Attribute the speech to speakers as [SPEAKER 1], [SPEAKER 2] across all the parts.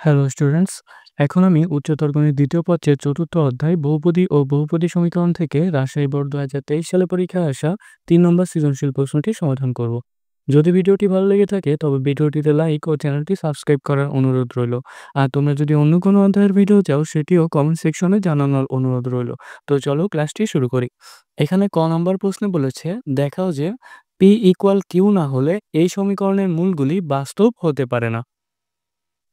[SPEAKER 1] Hello students, এখন আমি উচ্চতর গণিত দ্বিতীয় পত্রের চতুর্থ অধ্যায় বহুপদী ও বহুপদী সমীকরণ থেকে রাজশাহী বোর্ড 2023 সালে পরীক্ষায় আসা 3 নম্বর সৃজনশীল প্রশ্নটি সমাধান করব। যদি ভিডিওটি ভালো লেগে থাকে তবে ভিডিওটিতে লাইক ও চ্যানেলটি সাবস্ক্রাইব করার অনুরোধ রইল। আর তোমরা যদি অন্য কোনো অধ্যায়ের ভিডিও চাও সেটিও কমেন্ট সেকশনে জানানোর অনুরোধ রইল। তো চলো ক্লাসটি শুরু করি। এখানে ক নম্বর প্রশ্নে বলেছে, দেখাও যে পি ইকুয়াল কিউ না হলে এই সমীকরণের মূলগুলি বাস্তব হতে পারে না।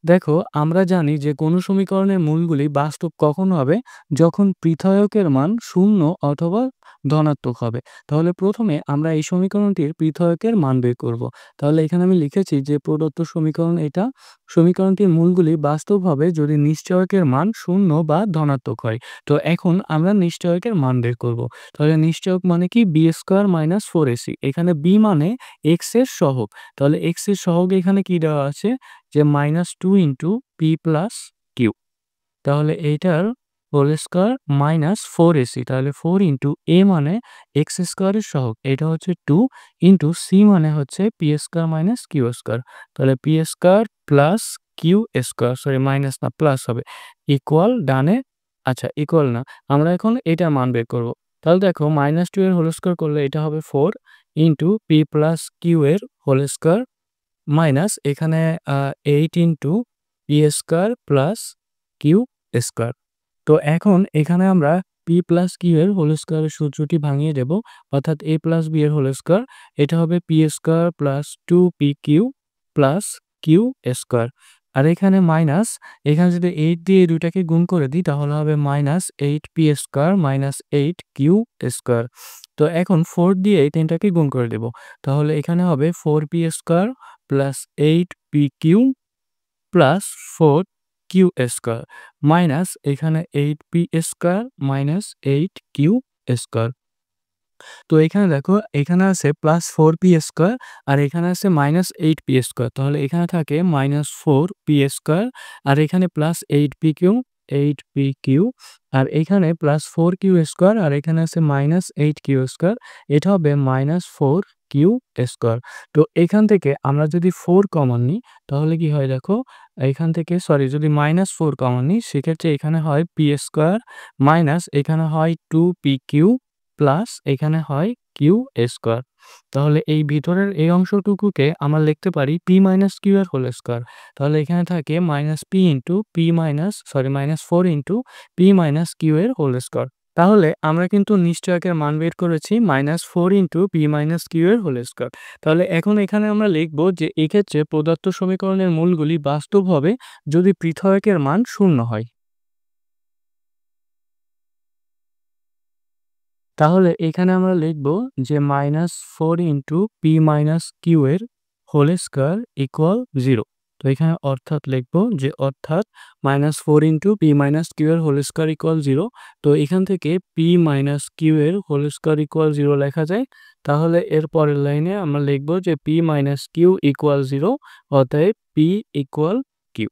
[SPEAKER 1] দেখো, আমরা জানি যে কোনো সমীকরণের মূলগুলি বাস্তব কখন হবে, যখন পৃথকের মান শূন্য অথবা ধনাত্মক হবে। তাহলে প্রথমে আমরা এই সমীকরণটির পৃথকের মান বের করব। তাহলে এখানে আমি লিখেছি যে প্রদত্ত সমীকরণ এটা, সমীকরণটির মূলগুলি বাস্তব হবে যদি নিশ্চয়কের মান শূন্য বা ধনাত্মক হয়। তো এখন আমরা নিশ্চয়কের মান বের করব। তাহলে নিশ্চয়ক মানে কি, বি স্কোয়ার মাইনাস 4ac। এখানে বি মানে এক্স এর সহগ। তাহলে এক্স এর সহগ এখানে কি দেওয়া আছে, যে -2 ইন্টু পি প্লাস কিউ। তাহলে এইটার হোল স্কোয়ার মাইনাস 4ac। তাহলে 4 ইন্টু এ মানে এক্স স্কোয়ারের সহগ, এটা হচ্ছে 2 ইন্টু সি মানে হচ্ছে P square minus Q square. তাহলে P square plus Q square, sorry minus না প্লাস হবে, ইকুয়াল ডানে, আচ্ছা ইকুয়াল না, আমরা এখন এটার মান বের করব। তাহলে দেখো, -2 এর হোল স্কোয়ার করলে এটা হবে 4 ইন্টু পি প্লাস কিউ এর হোল স্কোয়ার মাইনাস এখানে 8 into P square plus Q square. তো এখন এখানে আমরা পি প্লাস কিউ এর হোল স্কোয়ারের সূত্রটি ভাঙিয়ে দেব, অর্থাৎ এ প্লাস বি এর হোল স্কোয়ার, এটা হবে P square plus two P Q plus Q square. আর এখানে মাইনাস, এখানে যদি 8 দিয়ে এই দুইটাকে গুণ করে দিই তাহলে হবে -8পি স্কোয়ার মাইনাস 8কিউ স্কোয়ার। তো এখন 4 দিয়ে এই তিনটাকে গুণ করে দেব, তাহলে এখানে হবে 4পি স্কোয়ার প্লাস 8pq প্লাস 4কিউ স্কোয়ার মাইনাস এখানে eight P square minus eight Q square. তো এখানে দেখো, এখানে আছে +4পি স্কোয়ার আর এখানে আছে -8পি স্কোয়ার। তাহলে এখানে থাকে -4পি স্কোয়ার আর এখানে +8পি কিউ আর এখানে +4কিউ স্কোয়ার আর এখানে আছে -8কিউ স্কোয়ার। এটা হবে -4কিউ স্কোয়ার। তো এখান থেকে আমরা যদি 4 কমন নিই তাহলে কি হয় দেখো, এখান থেকে সরি যদি -4 কমন নিই সেক্ষেত্রে এখানে হয় পি স্কোয়ার মাইনাস এখানে হয় 2pq প্লাস এখানে হয় কিউ স্কোয়ার। তাহলে এই ভিতরের এই অংশটুকুকে আমরা লিখতে পারি পি মাইনাস কিউ এর হোল স্কোয়ার। তাহলে এখানে থাকে -4 ইন্টু পি মাইনাস কিউ এর হোল স্কোয়ার। তাহলে আমরা কিন্তু নিশ্চয়কের মান বের করেছি -4 ইন্টু পি মাইনাস কিউ এর হোল স্কোয়ার। তাহলে এখন এখানে আমরা লিখব যে এক্ষেত্রে প্রদত্ত সমীকরণের মূলগুলি বাস্তব হবে যদি পৃথকের মান শূন্য হয়। তাহলে এখানে আমরা লিখব যে -4 ইন্টু পি মাইনাস কিউ এর হোল স্কোয়ার ইকুয়াল 0। তো এখানে অর্থাৎ লিখব যে অর্থাৎ -4 ইন্টু পি মাইনাস কিউ এর হোল স্কোয়ার ইকুয়াল 0। তো এখান থেকে পি মাইনাস কিউ এর হোল স্কোয়ার ইকুয়াল 0 লেখা যায়। তাহলে এর পরের লাইনে আমরা লিখব যে পি মাইনাস কিউ ইকুয়াল 0, অতএব পি ইকুয়াল কিউ।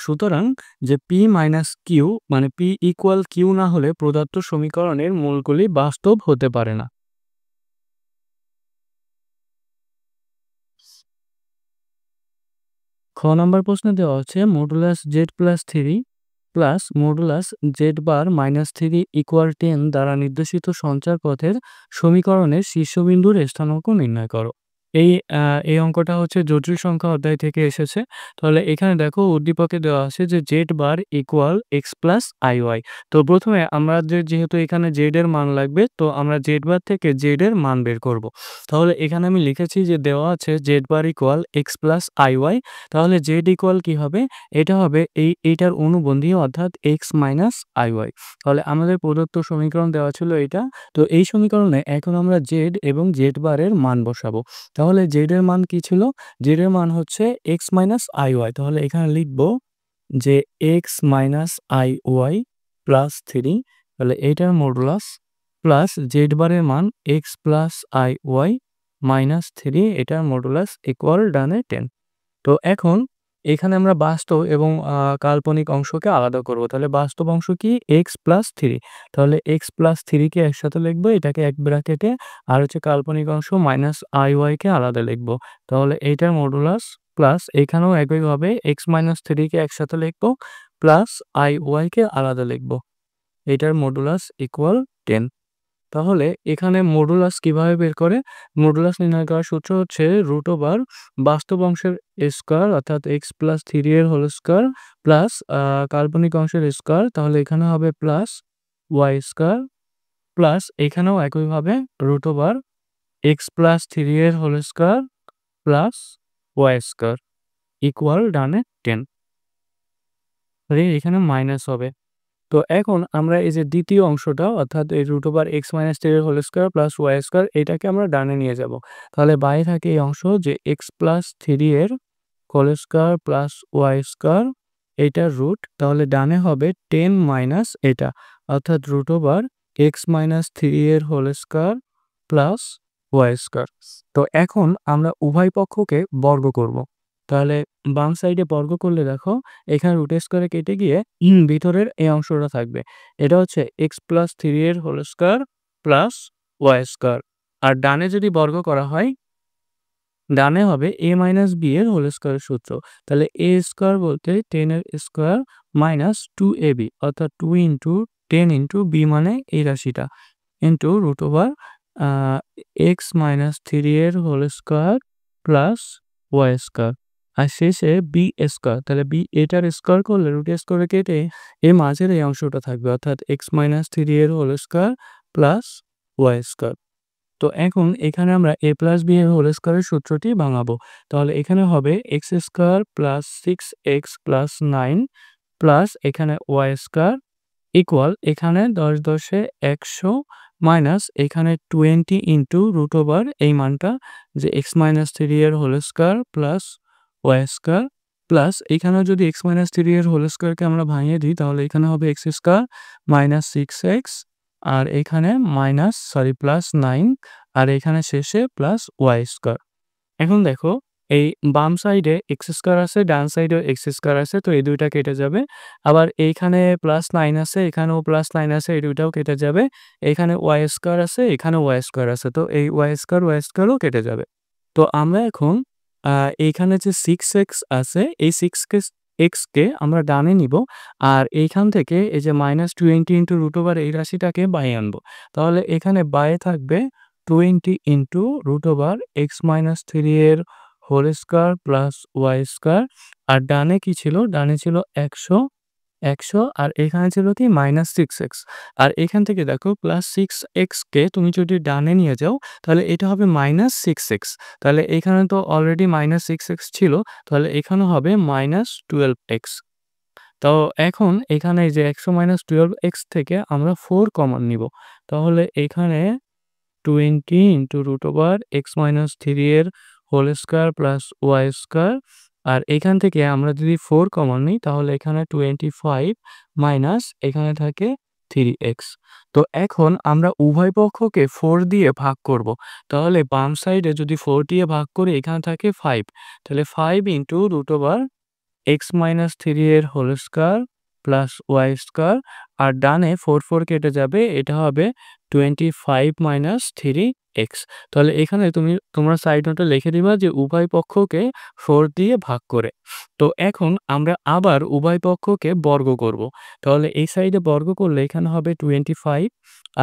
[SPEAKER 1] সুতরাং যে পি মাইনাস কিউ মানে পি ইকুয়াল কিউ না হলে প্রদত্ত সমীকরণের মূলগুলি বাস্তব হতে পারে না। খ নম্বর প্রশ্নে দেওয়া হচ্ছে modulus Z plus 3 plus modulus Z bar minus 3 equal 10 দ্বারা নির্দেশিত সঞ্চার পথের সমীকরণের শীর্ষবিন্দুর স্থানাঙ্ক নির্ণয় করো। এই অঙ্কটা হচ্ছে জটিল সংখ্যা অধ্যায় থেকে এসেছে। তাহলে এখানে দেখো উদ্দীপকে দেওয়া আছে যে z bar equal x plus i y. তো প্রথমে আমরা যেহেতু এখানে জেড এর মান লাগবে, তো আমরা জেড বার থেকে জেড এর মান বের করব। তাহলে এখানে আমি লিখেছি যে দেওয়া আছে z bar equal x plus i y. তাহলে জেড ইকুয়াল কি হবে, এটা হবে এইটার অনুবন্ধী অর্থাৎ এক্স মাইনাস আই ওয়াই। তাহলে আমাদের প্রদত্ত সমীকরণ দেওয়া ছিল এটা। তো এই সমীকরণে এখন আমরা জেড এবং জেড বারের মান বসাবো। তাহলে জেড এর মান কি ছিল, জেড এর মান হচ্ছে এক্স মাইনাস আই ওয়াই। তাহলে এখানে লিখব যে x minus i y plus 3, তাহলে এইটার মডুলাস প্লাস জেড বারের মান x plus i y minus 3, এটার মডুলাস ইকুয়াল ডানে 10। তো এখন এখানে আমরা বাস্তব এবং কাল্পনিক অংশকে আলাদা করব। তাহলে বাস্তব অংশ কি, এক্স প্লাস 3। তাহলে এক্স প্লাস 3কে একসাথে লিখবো, এটাকে এক ব্র্যাকেটে, আর হচ্ছে কাল্পনিক অংশ মাইনাস আই ওয়াইকে আলাদা লিখব। তাহলে এইটার মডুলাস প্লাস এখানেও একইভাবে এক্স মাইনাস থ্রিকে একসাথে লিখবো প্লাস আই ওয়াইকে আলাদা লিখবো। এটার মডুলাস ইকুয়াল 10। তাহলে এখানে মডুলাস কিভাবে বের করে? মডুলাস নির্ণয় করার সূত্র হচ্ছে রুট ওভার বাস্তব অংশের স্কয়ার অর্থাৎ এক্স প্লাস থ্রি এর হোল স্কয়ার প্লাস কাল্পনিক অংশের স্কয়ার, তাহলে এখানে হবে প্লাস ওয়াই স্কয়ার প্লাস এখানেও একইভাবে root over X plus three এর whole square plus Y square equal ডানে 10। এখানে মাইনাস হবে। তো এখন আমরা এই যে দ্বিতীয় অংশটা অর্থাৎ এই root over X minus three এর whole square plus Y square এটাকে আমরা ডানে নিয়ে যাব। তাহলে বাইরে থাকে এই অংশ যে এক্স প্লাস থ্রি এর whole square plus Y square এইটার রুট, তাহলে ডানে হবে 10 মাইনাস এটা অর্থাৎ root over X minus three এর whole square plus Y square. তো এখন আমরা উভয় পক্ষকে বর্গ করব। তাহলে বাম সাইডে বর্গ করলে দেখো এখানে রুট স্কয়ারে কেটে গিয়ে ভিতরের এই অংশটা থাকবে। এটা হচ্ছে এক্স প্লাস থ্রি এর whole square plus Y square. আর ডানে যদি বর্গ করা হয় ডানে হবে এ মাইনাস বি এর হোল স্কয়ারের সূত্র। তাহলে এ স্কয়ার বলতে 10 এর স্কয়ার মাইনাস 2ab অর্থাৎ 2 ইন্টু 10 ইন্টু বি মানে এই রাশিটা into root over X minus three এর whole square plus Y square আর শেষে বি স্কয়ার। তাহলে বি এটার স্কয়ার করলে রুট স্কয়ারে কেটে এর মাঝের এই অংশটা থাকবে অর্থাৎ এক্স মাইনাস থ্রি এর whole square plus Y square. তো এখন এখানে আমরা a প্লাস বি এর হোল স্কয়ারের সূত্রটি ভাঙাবো। তাহলে এখানে হবে X square plus 6x plus 9 plus এখানে ওয়াই স্কয়ার ইকুয়াল এখানে 10 10 এ 100 মাইনাস এখানে 20 ইন্টু রুট ওভার এই মানটা যে এক্স মাইনাস থ্রি এর whole square plus Y square plus এখানে যদি এক্স মাইনাস থ্রি এর হোল স্কয়ারকে আমরা ভাঙিয়ে দিই তাহলে এখানে হবে এক্স স্কয়ার মাইনাস 6x আর এখানে প্লাস 9 আর এখানে শেষে প্লাস ওয়াই স্কয়ার। এখন দেখো এই বাম সাইডে এক্স স্কয়ার আছে, ডান সাইডে এক্স স্কয়ার আছে, তো এই দুইটা কেটে যাবে। আবার এইখানে প্লাস 9 আছে, এখানেও প্লাস 9 আছে, এই দুইটাও কেটে যাবে। এখানে ওয়াই স্কয়ার আছে, এখানে ওয়াই স্কয়ার আছে, তো এই ওয়াই স্কয়ারও কেটে যাবে। তো আমরা এখন এইখানে যে 6x আছে এই 6x কে আমরা ডানে নিব আর এইখান থেকে এই যে -20 ইন্টু রুট ওভার এই রাশিটাকে বায়ে আনবো। তাহলে এখানে বায়ে থাকবে 20 into root over X minus three এর whole square plus Y square আর ডানে কি ছিল? ডানে ছিল 100 আর এখানে ছিল কি -6x আর এখান থেকে দেখো প্লাস 6x কে তুমি যদি ডানে নিয়ে যাও তাহলে এটা হবে -6x। তাহলে এখানে তো অলরেডি -6x ছিল, তাহলে এখানে হবে -12x। তো এখন এখানে এই যে 100 -12x থেকে আমরা 4 কমন নিব। তাহলে এখানে 20 into root over X minus three এর whole square plus Y square আর এখান থেকে আমরা যদি 4 কমন নিই তাহলে এখানে 25 মাইনাস এখানে থাকে 3x। তো এখন আমরা উভয় পক্ষকে 4 দিয়ে ভাগ করব। তাহলে বাম সাইডে যদি 4 দিয়ে ভাগ করি এখানে থাকে 5, তাহলে 5 into root over X minus three এর whole square plus Y square আর ডানে 4 কেটে যাবে, এটা হবে 25 মাইনাস 3x। তাহলে এখানে তোমরা সাইড নোটে লিখে দিবা যে উভয় পক্ষকে 4 দিয়ে ভাগ করে। তো এখন আমরা আবার উভয় পক্ষকে বর্গ করব। তাহলে এই সাইডে বর্গ করলে এখানে হবে 25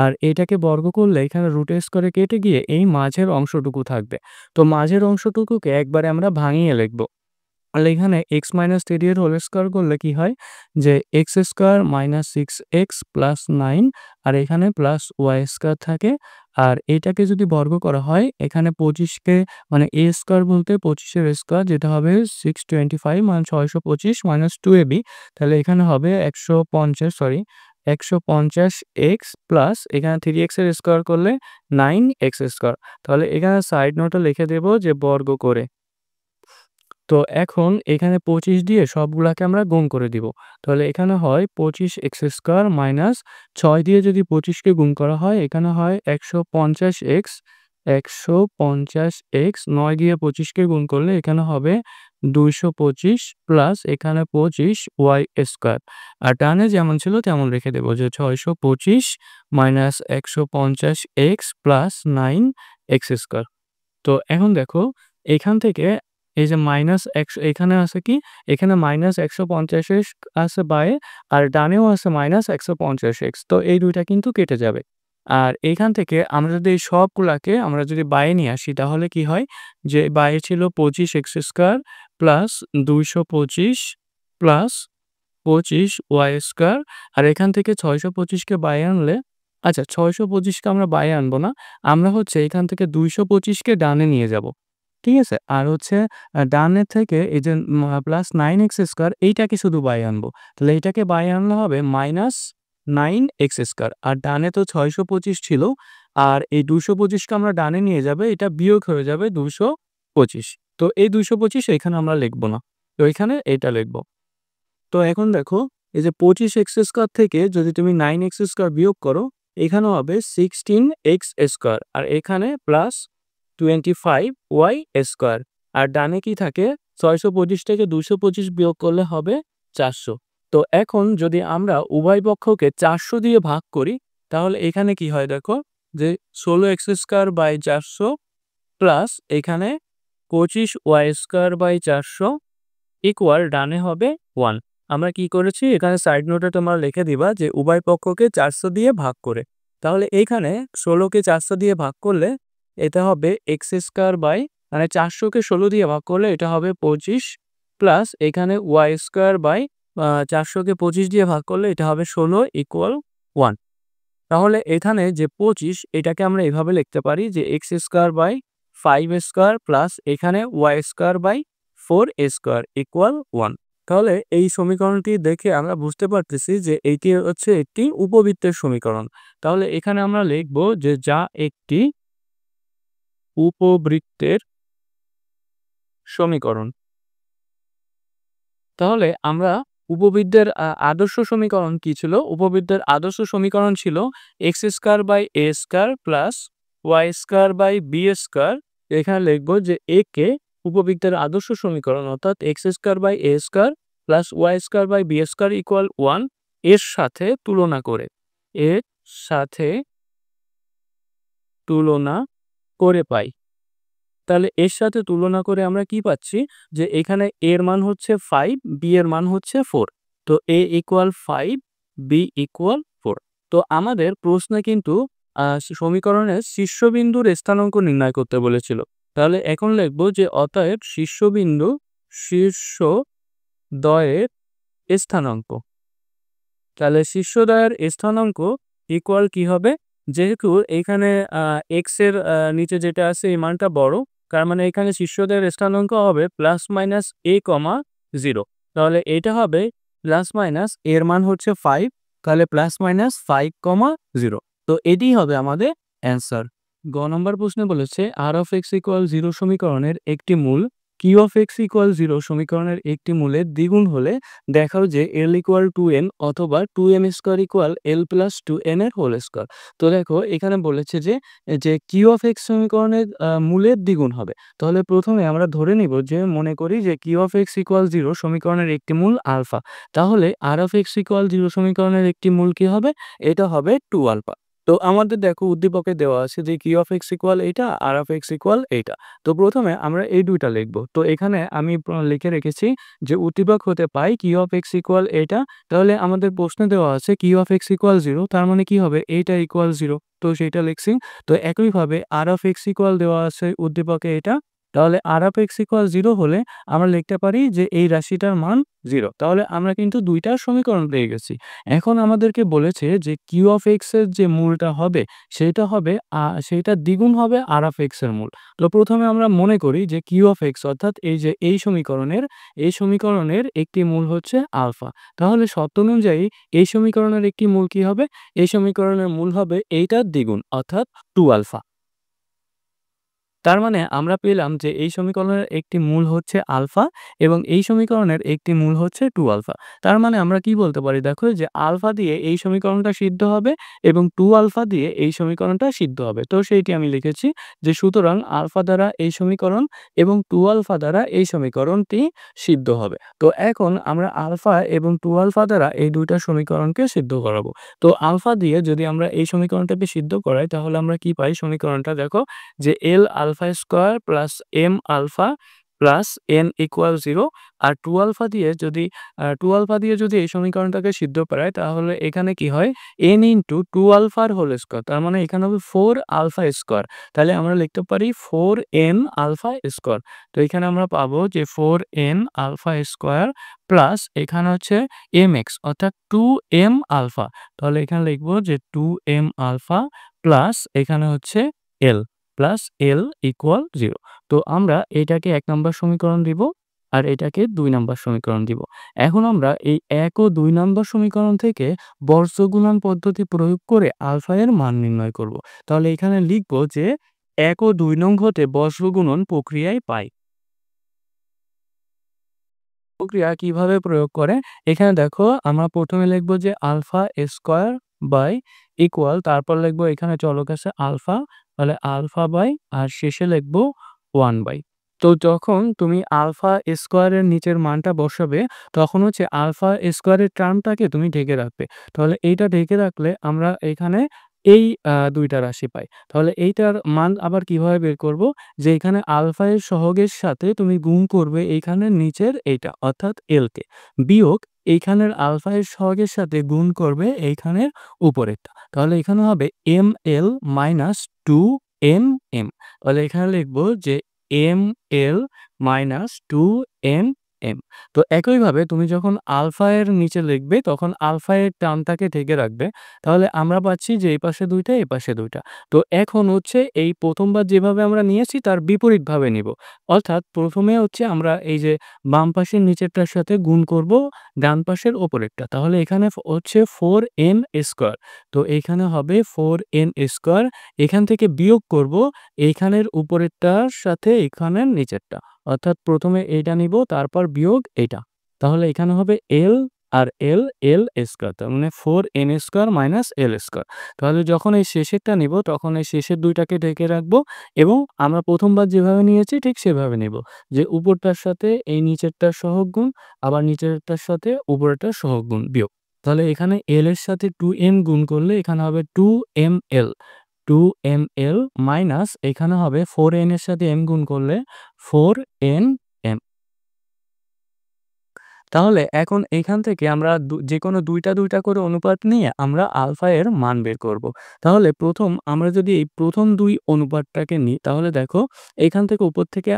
[SPEAKER 1] আর এটাকে বর্গ করলে এখানে রুট স্কয়ারে কেটে গিয়ে এই মাঝের অংশটুকু থাকবে। তো মাঝের অংশটুকুকে একবারে আমরা ভাঙিয়ে লিখব। তাহলে এখানে এক্স মাইনাস থ্রি এর হোল স্কয়ার করলে কি হয় যে x square minus 6x plus 9 আর এখানে প্লাস ওয়াই স্কয়ার থাকে আর এটাকে যদি বর্গ করা হয় এখানে 25কে মানে এ স্কয়ার বলতে 25 এর স্কয়ার যেটা হবে 625 মানে 625 মাইনাস 2ab, তাহলে এখানে হবে 150x প্লাস এখানে 3x এর স্কয়ার করলে 9x স্কয়ার। তাহলে এখানে সাইড নোটে লিখে দেব যে বর্গ করে। তো এখন এখানে 25 দিয়ে সবগুলাকে আমরা গুণ করে দিব। তাহলে এখানে হয় 25x স্কয়ার মাইনাস 6 দিয়ে যদি 25 কে গুণ করা হয় এখানে হয় 150x 9 দিয়ে 25 কে গুণ করলে এখানে হবে 225 প্লাস এখানে 25y স্কয়ার আর ডানে যেমন ছিল তেমন রেখে দেব যে 625 minus 150x plus 9x square. তো এখন দেখো এখান থেকে এই যে -100 এখানে আছে কি? এখানে -150x আছে বাঁয়ে আর ডানেও আছে -150x। তো এই ২ টা কিন্তু কেটে যাবে। আর এইখান থেকে আমরা যদি এই সবগুলাকে আমরা যদি বাঁয়ে নিয়ে আসি তাহলে কি হয়? যে বাঁয়ে ছিল 25x² প্লাস 225 প্লাস 25y² আর এখান থেকে 625 কে বাঁয়ে আনলে আচ্ছা 625 কে আমরা বাঁয়ে আনবো না। আমরা হচ্ছে এখান থেকে 225 কে ডানে নিয়ে যাবো। ঠিক আছে? আর হচ্ছে ডানের থেকে এই যে প্লাস 9x² এইটাকে শুধু বাঁয়ে আনবো। তাহলে এইটাকে বাঁয়ে আনলে হবে -9x²। আর ডানে তো 625 ছিল। আর এই 225 কে আমরা ডানে নিয়ে যাবে এটা বিয়োগ হয়ে যাবে 225। তো এই 225 এখানে আমরা লিখব না। তো এখানে এটা লিখব। তো এখন দেখো এই যে 25x² থেকে যদি তুমি 9x² বিয়োগ করো এখানে হবে 16x² আর এখানে প্লাস 25y² আর ডানে কি থাকে 625 থেকে 225 বিয়োগ করলে হবে 400। তো এখন যদি আমরা উভয় পক্ষকে 400 দিয়ে ভাগ করি তাহলে এখানে কি হয় দেখো যে 16x² / 400 প্লাস এখানে 25y² / 400 ইকুয়াল ডানে হবে 1। আমরা কি করেছি এখানে সাইড নোটে তোমরা লিখে দিবা যে উভয় পক্ষকে 400 দিয়ে ভাগ করে। তাহলে এইখানে 16 কে 400 দিয়ে ভাগ করলে এটা হবে মানে 400 কে 16 দিয়ে ভাগ করলে এটা হবে 25 প্লাস এখানে y² 400 কে 25 দিয়ে ভাগ করলে এটা হবে 16 ইকুয়াল 1। তাহলে এখানে যে 25 এটাকে আমরা এভাবে লিখতে পারি যে x² 5² প্লাস এখানে y² 4a² ইকুয়াল 1। তাহলে এই সমীকরণটি দেখে আমরা বুঝতে পারতেছি যে এইটি হচ্ছে একটি উপবৃত্তের সমীকরণ। তাহলে এখানে আমরা লিখব যে যা একটি উপবৃত্তের সমীকরণ। তাহলে আমরা উপবৃত্তের আদর্শ সমীকরণ কি ছিল? উপবৃত্তের আদর্শ সমীকরণ ছিল x² প্লাস y² b²। এখানে লিখব যে একে উপবৃত্তের আদর্শ সমীকরণ অর্থাৎ x² plus y² b² equal 1 এর সাথে তুলনা করে পাই। তাহলে এর সাথে তুলনা করে আমরা কি পাচ্ছি যে এখানে এর মান হচ্ছে 5 বি এর মান হচ্ছে 4। তো a ইকুয়াল 5 বি ইকুয়াল 4। তো আমাদের প্রশ্নে কিন্তু সমীকরণের শীর্ষবিন্দুর স্থানাঙ্ক নির্ণয় করতে বলেছিল। তাহলে এখন লিখব যে অতএব শীর্ষদ্বয়ের স্থানাঙ্ক। তাহলে শীর্ষদ্বয়ের স্থানাঙ্ক ইকুয়াল কি হবে? যেহেতু এখানে x এর নিচে যেটা আছে এই মানটা বড়, তার মানে এখানে শীর্ষদ্বয়ের স্থানাঙ্ক হবে +-a, 0। তাহলে এটা হবে প্লাস এর মান হচ্ছে 5, তাহলে +-5, 0। তো এটিই হবে আমাদের অ্যান্সার। গ নম্বর প্রশ্নে বলেছে r(x) = 0 সমীকরণের একটি মূল q(x) = 0 সমীকরণের একটি মূলের দ্বিগুণ হলে দেখাও যে l = 2n অথবা 2m² = l + 2n এর হোল স্কয়ার। তো দেখো এখানে বলেছে যে q(x) সমীকরণের মূলের দ্বিগুণ হবে। তাহলে প্রথমে আমরা ধরে নিব যে মনে করি যে q(x) = 0 সমীকরণের একটি মূল আলফা। তাহলে r(x) = 0 সমীকরণের একটি মূল কি হবে? এটা হবে 2 আলফা। তো আমাদের দেখো উদ্দীপকে দেওয়া আছে যে q(x) = এইটা, r(x) = এইটা। তো প্রথমে আমরা এই দুইটা লিখব। তো এখানে আমি লিখে রেখেছি যে উদ্দীপক হতে পাই q(x) = এইটা। তাহলে আমাদের প্রশ্নে দেওয়া আছে q(x) = 0 তার মানে কি হবে? এইটা ইকুয়াল 0। তো সেইটা লিখছি। তো একইভাবে r(x) দেওয়া আছে উদ্দীপকে এটা। তাহলে r(x) = 0 হলে আমরা লিখতে পারি যে এই রাশিটার মান 0। তাহলে আমরা কিন্তু দুইটা সমীকরণ পেয়ে গেছি। এখন আমাদেরকে বলেছে যে q(x) এর যে মূলটা হবে সেইটার দ্বিগুণ হবে r(x) এর মূল। তো প্রথমে আমরা মনে করি যে q(x) অর্থাৎ এই সমীকরণের একটি মূল হচ্ছে আলফা। তাহলে শর্ত অনুযায়ী এই সমীকরণের একটি মূল কি হবে? এই সমীকরণের মূল হবে এইটার দ্বিগুণ অর্থাৎ 2 আলফা। তার মানে আমরা পেলাম যে এই সমীকরণের একটি মূল হচ্ছে আলফা এবং এই সমীকরণের একটি মূল হচ্ছে 2 আলফা। তার মানে আমরা কি বলতে পারি দেখো যে আলফা দিয়ে এই সমীকরণটা সিদ্ধ হবে এবং 2 আলফা দিয়ে এই সমীকরণটা সিদ্ধ হবে। তো সেইটি আমি লিখেছি যে সুতরাং আলফা দ্বারা এই সমীকরণ এবং 2 আলফা দ্বারা এই সমীকরণটি সিদ্ধ হবে। তো এখন আমরা আলফা এবং 2 আলফা দ্বারা এই দুইটা সমীকরণকে সিদ্ধ করাবো। তো আলফা দিয়ে যদি আমরা এই সমীকরণটাকে সিদ্ধ করাই তাহলে আমরা কি পাই? সমীকরণটা দেখো যে l alpha square plus m alpha plus n equal 0 আর 2 আলফা দিয়ে যদি 2 আলফা দিয়ে যদি এই সমীকরণটাকে সিদ্ধ করাই তাহলে এখানে কি হয় n ইনটু 2 আলফার হোল স্কয়ার, তার মানে এখানে হবে 4 আলফা স্কয়ার। তাহলে আমরা লিখতে পারি 4n আলফা স্কয়ার। তো এখানে আমরা পাবো যে 4n আলফা স্কয়ার প্লাস এখানে হচ্ছে mx অর্থাৎ 2m আলফা। তাহলে এখানে লিখবো যে 2m আলফা প্লাস এখানে হচ্ছে l প্লাস l ইকুয়াল 0। তো আমরা এটাকে ১ নম্বর সমীকরণ দিব আর এটাকে ২ নম্বর সমীকরণ দিব। এখন আমরা এই ১ ও ২ নম্বর সমীকরণ থেকে বর্গগুণন পদ্ধতি প্রয়োগ করে আলফা এর মান নির্ণয় করব। তাহলে এখানে লিখব যে ১ ও ২ নং হতে বর্গগুণন প্রক্রিয়ায় পাই। প্রক্রিয়া কিভাবে প্রয়োগ করে? এখানে দেখো আমরা প্রথমে লিখব যে আলফা স্কয়ার বাই ইকুয়াল, তারপর লিখব এখানে চলক আছে আলফা, তাহলে আলফা বাই আর শেষে লিখব 1 বাই। তো যখন তুমি আলফা স্কয়ারের নিচের মানটা বসাবে তখন হচ্ছে আলফা স্কয়ারের টার্মটাকে তুমি ঢেকে রাখবে। তাহলে এইটা ঢেকে রাখলে আমরা এখানে এই ২ টা রাশি পাই। তাহলে এইটার মান আবার কিভাবে বের করব? যে এখানে আলফা এর সহগের সাথে তুমি গুণ করবে এইখানের নিচের এইটা অর্থাৎ l কে, বিয়োগ এইখানের আলফা এর সহগের সাথে গুণ করবে এইখানের উপরেরটা। তাহলে এখানে হবে ml মাইনাস 2mm। তাহলে এখানে লিখব যে ml মাইনাস 2mm। তো একইভাবে তুমি যখন আলফা এর নিচে লিখবে তখন আলফা এর টার্মটাকে ঢেকে রাখবে। তাহলে আমরা পাচ্ছি যে এই পাশে ২ টা, এই পাশে ২ টা। তো এখন হচ্ছে এই প্রথমবার যেভাবে আমরা নিয়েছি তার বিপরীতভাবে নিব। অর্থাৎ প্রথমে হচ্ছে আমরা এই যে বাম পাশের নিচেরটার সাথে গুণ করব ডান পাশের উপরেরটা। তাহলে এখানে হচ্ছে 4n স্কয়ার। তো এইখানে হবে 4n স্কয়ার। এখান থেকে বিয়োগ করব এইখানের উপরেরটার সাথে এখানের নিচেরটা। অর্থাৎ প্রথমে এইটা নিব তারপর বিয়োগ এইটা। তাহলে এখানে হবে l আর l স্কয়ার। তার মানে 4n square minus l square. তাহলে যখন এই শেষেরটা নিব তখন এই শেষের ২ টাকে ঢেকে রাখবো এবং আমরা প্রথমবার যেভাবে নিয়েছি ঠিক সেভাবে নিব। যে উপরটার সাথে এই নিচেরটার সহগ গুণ, আবার নিচেরটার সাথে উপরেরটার সহগ গুণ বিয়োগ। তাহলে এখানে l এর সাথে 2m গুণ করলে এখানে হবে 2ml। 2ml মাইনাস এখানে হবে 4n এর সাথে m গুণ করলে 4nm। তাহলে এখন এখান থেকে আমরা যেকোনো ২ টা করে অনুপাত নিয়ে আমরা আলফা এর মান বের করব। তাহলে আমরা যদি এই প্রথম ২ অনুপাতটাকে নিই তাহলে দেখো এখান থেকে উপর থেকে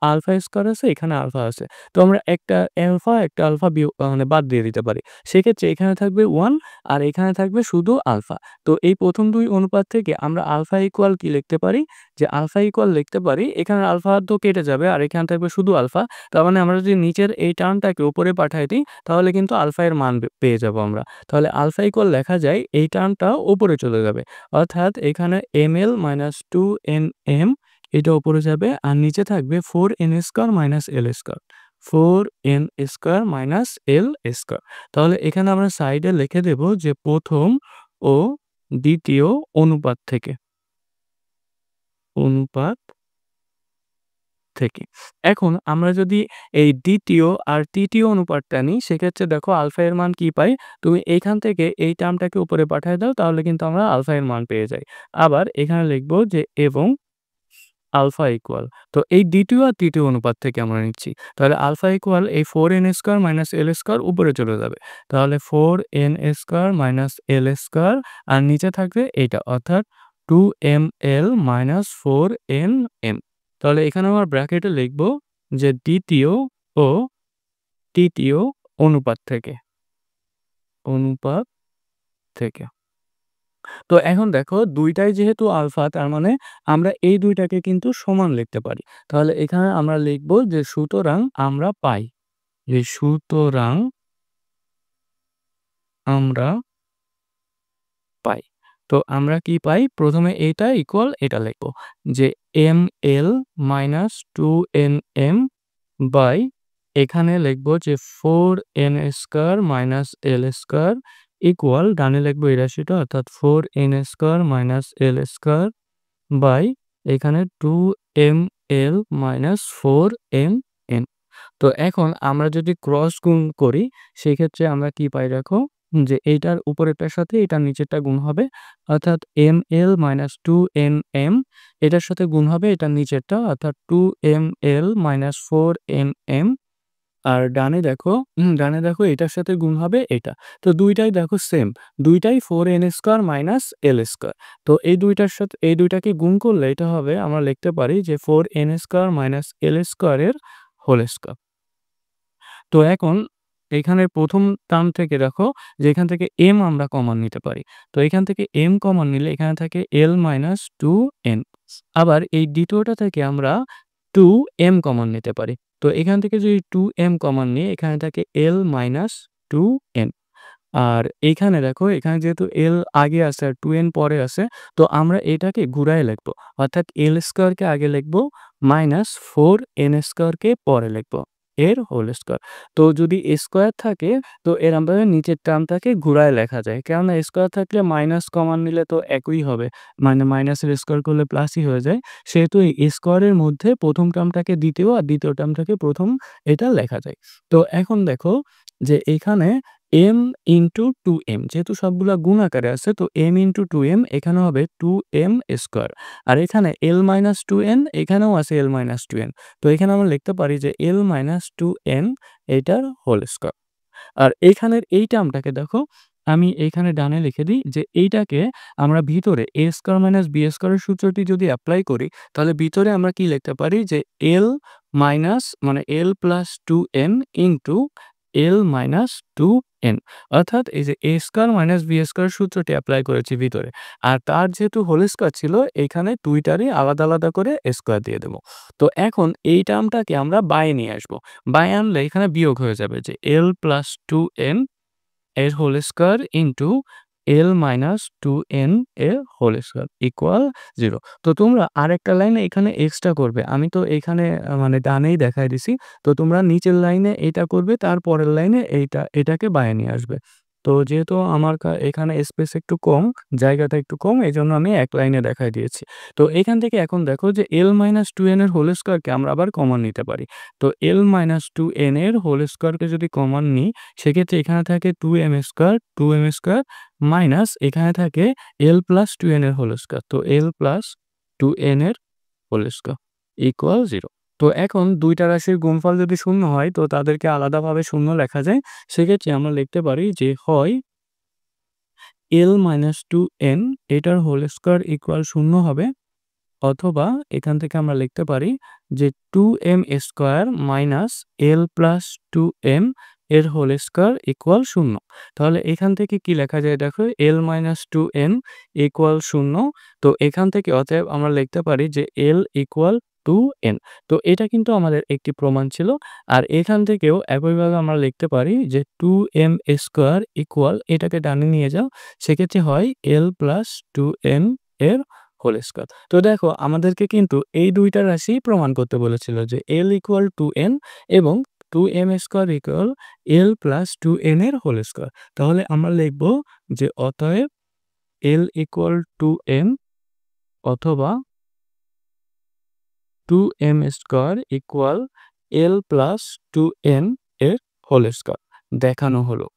[SPEAKER 1] আলফা স্কয়ার আছে, এখানে আলফা আছে। তো আমরা একটা আলফা বিয়োগ মানে বাদ দিয়ে দিতে পারি। সেক্ষেত্রে এখানে থাকবে 1 আর এখানে থাকবে শুধু আলফা। তো এই প্রথম ২ অনুপাত থেকে আমরা আলফা ইকুয়াল কি লিখতে পারি? যে আলফা ইকুয়াল লিখতে পারি এখানে আলফা তো কেটে যাবে আর এখানে থাকবে শুধু আলফা। তার মানে আমরা যদি নিচের এই টার্মটাকে উপরে পাঠায় দিই তাহলে কিন্তু আলফা এর মান পেয়ে যাবো আমরা। তাহলে আলফা ইকুয়াল লেখা যায় এই টার্মটা উপরে চলে যাবে। অর্থাৎ এখানে ml মাইনাস 2nm এটা উপরে যাবে আর নিচে থাকবে 4n square minus l square. 4n square minus l square. তাহলে এখানে আমরা সাইডে লিখে দেব যে প্রথম ও দ্বিতীয় অনুপাত থেকে। অনুপাত থেকে। এখন আমরা যদি এই দ্বিতীয় আর তৃতীয় অনুপাতটা নিই সেক্ষেত্রে দেখো আলফা এর মান কি পাই? তুমি এইখান থেকে এই টার্মটাকে উপরে পাঠায় দাও তাহলে কিন্তু আমরা আলফা এর মান পেয়ে যাই। আবার এখানে লিখব যে এবং আলফা ইকুয়াল। তো এই দ্বিতীয় আর তৃতীয় অনুপাত থেকে আমরা নিচ্ছি। তাহলে আলফা ইকুয়াল এই 4n square minus l square উপরে চলে যাবে। তাহলে 4n square minus l square আর নিচে থাকবে এইটা অর্থাৎ 2ml মাইনাস 4nm। তাহলে এখানে আমরা ব্র্যাকেটে লিখব যে দ্বিতীয় ও তৃতীয় অনুপাত থেকে। অনুপাত থেকে। তো এখন দেখো ২ টাই যেহেতু আলফা তার মানে আমরা এই ২ টাকে কিন্তু সমান লিখতে পারি। তাহলে এখানে আমরা লিখব যে সুতরাং আমরা পাই। যে সুতরাং আমরা পাই। তো আমরা কি পাই? প্রথমে এটা ইকুয়াল এটা লিখব। যে ml মাইনাস 2nm বাই এখানে লিখব যে 4n square minus l square equal ডানে লিখব এই রাশিটা অর্থাৎ 4n square minus l square by এখানে 2ml মাইনাস 4nm। তো এখন আমরা যদি ক্রস গুণ করি সেক্ষেত্রে আমরা কি পাই দেখো যে এইটার উপরেরটার সাথে এটার নিচেরটা গুণ হবে, অর্থাৎ ml - 2nm এটার সাথে গুণ হবে এটার নিচেরটা, অর্থাৎ 2ml - 4nm। আর ডানে দেখো এটার সাথে গুণ হবে এটা। তো দুইটাই দেখো সেম, দুইটাই 4n² - l²। তো এই দুইটাকে গুণ করলে এটা হবে, আমরা লিখতে পারি যে 4n² - l² এর হোল স্কয়ার। তো এখন এখানের প্রথম টার্ম থেকে দেখো যে এখান থেকে m আমরা কমন নিতে পারি। তো এখান থেকে m কমন নিলে এখানে থাকে l - 2n। আবার এই দ্বিতীয়টা থেকে আমরা 2m কমন নিতে পারি। তো এখান থেকে যদি 2m কমন নিই এখানে থাকে l - 2n। আর এইখানে দেখো এখানে যেহেতু l আগে আছে আর 2n পরে আছে, তো আমরা এটাকে ঘুরায় লিখব। অর্থাৎ l² কে আগে লিখব -4n² কে পরে লিখব এর হোল স্কয়ার। তো যদি স্কয়ার থাকে তো এরমভাবে নিচের টার্মটাকে ঘুরায় লেখা যায়। কেননা স্কয়ার থাকলে মাইনাস কমন নিলে তো একই হবে। মানে মাইনাসের স্কয়ার করলে প্লাসই হয়ে যায়। সেহেতু এই স্কয়ারের মধ্যে প্রথম টার্মটাকে দ্বিতীয় আর দ্বিতীয় টার্মটাকে প্রথম, এটা লেখা যায়। তো এখন দেখো যে এখানে m * 2m যেহেতু সবগুলা গুণ আকারে আছে, তো m * 2m এখানে হবে 2m²। আর এখানে l - 2n এখানেও আছে l - 2n। তো এখানে আমরা লিখতে পারি যে l - 2n এটার হোল স্কয়ার। আর এইখানের এই টার্মটাকে দেখো আমি এইখানে ডানে লিখে দিই যে এইটাকে আমরা ভিতরে a² - b² এর সূত্রটি যদি এপ্লাই করি তাহলে ভিতরে আমরা কি লিখতে পারি যে l l + 2n into l - 2n, অর্থাৎ এই যে a² - b² সূত্রটি এপ্লাই করেছি ভিতরে। আর তার যেহেতু হোল স্কয়ার ছিল এখানে দুইটারই আলাদা, আলাদা করে স্কয়ার দিয়ে দেব। তো এখন এই টার্মটাকে আমরা বাঁয়ে নিয়ে আসব। বাঁয়ে আনলে এখানে বিয়োগ হয়ে যাবে যে l + 2n এর whole square into l - 2n এর হোল স্কয়ার ইকুয়াল 0। তো তোমরা আরেকটা লাইনে এখানে এক্সট্রা করবে। আমি তো এখানে মানে ডানেই দেখায় দিছি। তো তোমরা নিচের লাইনে এটা করবে, তারপরের লাইনে এটাকে বাঁয়ে নিয়ে আসবে। তো যেহেতু আমার এখানে স্পেস একটু কম, জায়গাটা একটু কম, এজন্য আমি এক লাইনে দেখায় দিয়েছি। তো এখান থেকে এখন দেখো যে l - 2n এর হোল স্কয়ারকে আমরা আবার কমন নিতে পারি। তো l - 2n এর হোল স্কয়ারকে যদি কমন নিই সেক্ষেত্রে এখানে থাকে 2m² মাইনাস এখানে থাকে l + 2n এর হোল স্কয়ার। তো l + 2n এর হোল স্কয়ার ইকুয়াল 0। তো এখন দুইটা রাশির গুণফল যদি শূন্য হয় তো তাদেরকে আলাদাভাবে শূন্য লেখা যায়। সেক্ষেত্রে আমরা লিখতে পারি যে হয় l - 2n এটার হোল স্কয়ার ইকুয়াল 0 হবে, অথবা এখান থেকে আমরা লিখতে পারি যে 2m² মাইনাস l + 2m এর হোল স্কয়ার ইকুয়াল 0। তাহলে এখান থেকে কি লেখা যায় দেখো, l - 2n ইকুয়াল 0। তো এখান থেকে অতএব আমরা লিখতে পারি যে l ইকুয়াল 2n। তো এটা কিন্তু আমাদের একটি প্রমাণ ছিল। আর এখান থেকেও একইভাবে আমরা লিখতে পারি যে 2m² ইকুয়াল, এটাকে ডানে নিয়ে যাও, সেক্ষেত্রে হয় l + 2n এর হোল স্কয়ার। তো দেখো আমাদেরকে কিন্তু এই দুইটা রাশি প্রমাণ করতে বলেছিল যে l ইকুয়াল 2n এবং 2m² ইকুয়াল l + 2n এর হোল স্কয়ার। তাহলে আমরা লিখব যে অতএব l ইকুয়াল 2m অথবা 2m² ইকুয়াল l + 2n এর হোল স্কয়ার দেখানো হলো।